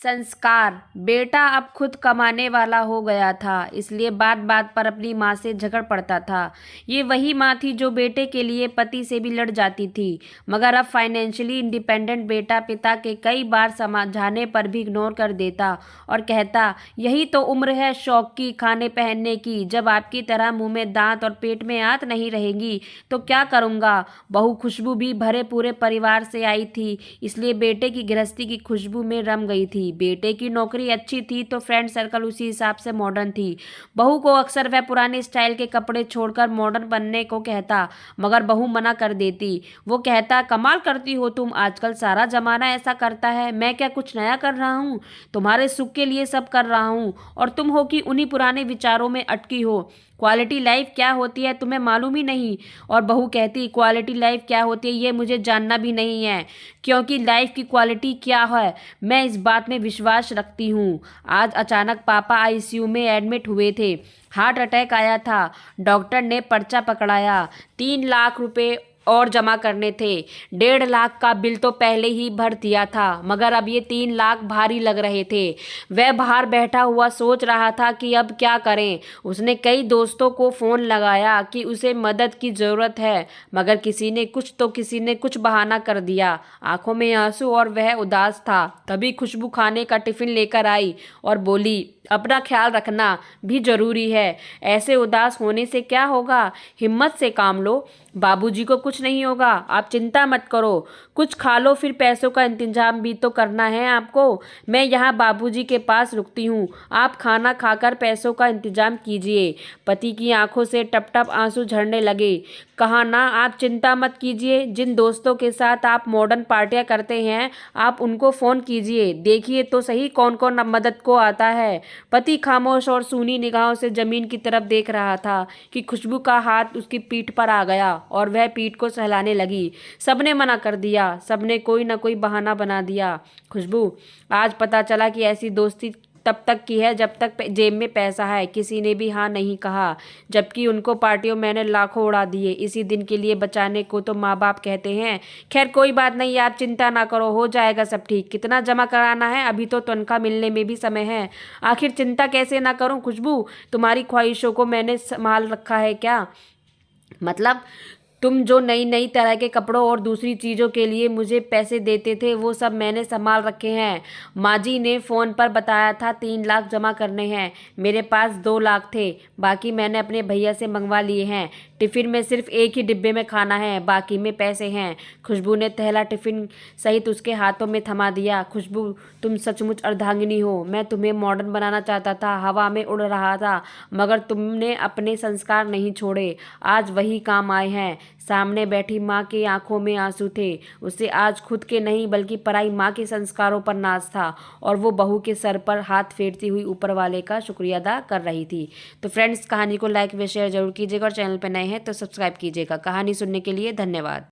संस्कार। बेटा अब खुद कमाने वाला हो गया था, इसलिए बात बात पर अपनी माँ से झगड़ पड़ता था। ये वही माँ थी जो बेटे के लिए पति से भी लड़ जाती थी, मगर अब फाइनेंशियली इंडिपेंडेंट बेटा पिता के कई बार समझाने पर भी इग्नोर कर देता और कहता, यही तो उम्र है शौक की, खाने पहनने की। जब आपकी तरह मुंह में दांत और पेट में आंत नहीं रहेंगी तो क्या करूँगा। बहू खुशबू भी भरे पूरे परिवार से आई थी, इसलिए बेटे की गृहस्थी की खुशबू में रम गई थी। बेटे की नौकरी अच्छी थी तो फ्रेंड सर्कल उसी हिसाब से मॉडर्न थी। बहू को अक्सर वह पुराने स्टाइल के कपड़े छोड़कर मॉडर्न बनने को कहता, मगर बहू मना कर देती। वो कहता, कमाल करती हो तुम, आजकल सारा जमाना ऐसा करता है, मैं क्या कुछ नया कर रहा हूँ। तुम्हारे सुख के लिए सब कर रहा हूँ और तुम हो कि उन्हीं पुराने विचारों में अटकी हो। क्वालिटी लाइफ क्या होती है तुम्हें मालूम ही नहीं। और बहू कहती, क्वालिटी लाइफ क्या होती है ये मुझे जानना भी नहीं है, क्योंकि लाइफ की क्वालिटी क्या है मैं इस बात में विश्वास रखती हूँ। आज अचानक पापा आईसीयू में एडमिट हुए थे। हार्ट अटैक आया था। डॉक्टर ने पर्चा पकड़ाया, 3 लाख रुपए और जमा करने थे। 1.5 लाख का बिल तो पहले ही भर दिया था, मगर अब ये 3 लाख भारी लग रहे थे। वह बाहर बैठा हुआ सोच रहा था कि अब क्या करें। उसने कई दोस्तों को फ़ोन लगाया कि उसे मदद की ज़रूरत है, मगर किसी ने कुछ बहाना कर दिया। आंखों में आंसू और वह उदास था। तभी खुशबू खाने का टिफ़िन लेकर आई और बोली, अपना ख्याल रखना भी ज़रूरी है। ऐसे उदास होने से क्या होगा, हिम्मत से काम लो। बाबूजी को कुछ नहीं होगा, आप चिंता मत करो। कुछ खा लो, फिर पैसों का इंतजाम भी तो करना है आपको। मैं यहाँ बाबूजी के पास रुकती हूँ, आप खाना खाकर पैसों का इंतजाम कीजिए। पति की आंखों से टप टप आंसू झरने लगे। कहा ना, आप चिंता मत कीजिए। जिन दोस्तों के साथ आप मॉडर्न पार्टियां करते हैं, आप उनको फ़ोन कीजिए, देखिए तो सही कौन कौन मदद को आता है। पति खामोश और सूनी निगाहों से जमीन की तरफ देख रहा था कि खुशबू का हाथ उसकी पीठ पर आ गया और वह पीठ को सहलाने लगी। सबने मना कर दिया, सबने कोई ना कोई बहाना बना दिया। खुशबू, आज पता चला कि ऐसी दोस्ती तब तक की है जब तक जेब में पैसा है। किसी ने भी हाँ नहीं कहा, जबकि उनको पार्टियों मैंने लाखों उड़ा दिए इसी दिन के लिए बचाने को तो माँ बाप कहते हैं। खैर कोई बात नहीं, आप चिंता ना करो, हो जाएगा सब ठीक। कितना जमा कराना है, अभी तो तनख्वाह मिलने में भी समय है। आखिर चिंता कैसे ना करूं खुशबू, तुम्हारी ख्वाहिशों को मैंने संभाल रखा है क्या। मतलब तुम जो नई नई तरह के कपड़ों और दूसरी चीज़ों के लिए मुझे पैसे देते थे वो सब मैंने संभाल रखे हैं। माँ जी ने फ़ोन पर बताया था 3 लाख जमा करने हैं। मेरे पास 2 लाख थे, बाकी मैंने अपने भैया से मंगवा लिए हैं। टिफ़िन में सिर्फ एक ही डिब्बे में खाना है, बाकी में पैसे हैं। खुशबू ने थैला टिफ़िन सहित उसके हाथों में थमा दिया। खुशबू, तुम सचमुच अर्धांगिनी हो। मैं तुम्हें मॉडर्न बनाना चाहता था, हवा में उड़ रहा था, मगर तुमने अपने संस्कार नहीं छोड़े। आज वही काम आए हैं। सामने बैठी माँ की आंखों में आंसू थे। उसे आज खुद के नहीं बल्कि पराई माँ के संस्कारों पर नाज था और वो बहू के सर पर हाथ फेरती हुई ऊपर वाले का शुक्रिया अदा कर रही थी। तो फ्रेंड्स, कहानी को लाइक व शेयर जरूर कीजिएगा और चैनल पर नए हैं तो सब्सक्राइब कीजिएगा। कहानी सुनने के लिए धन्यवाद।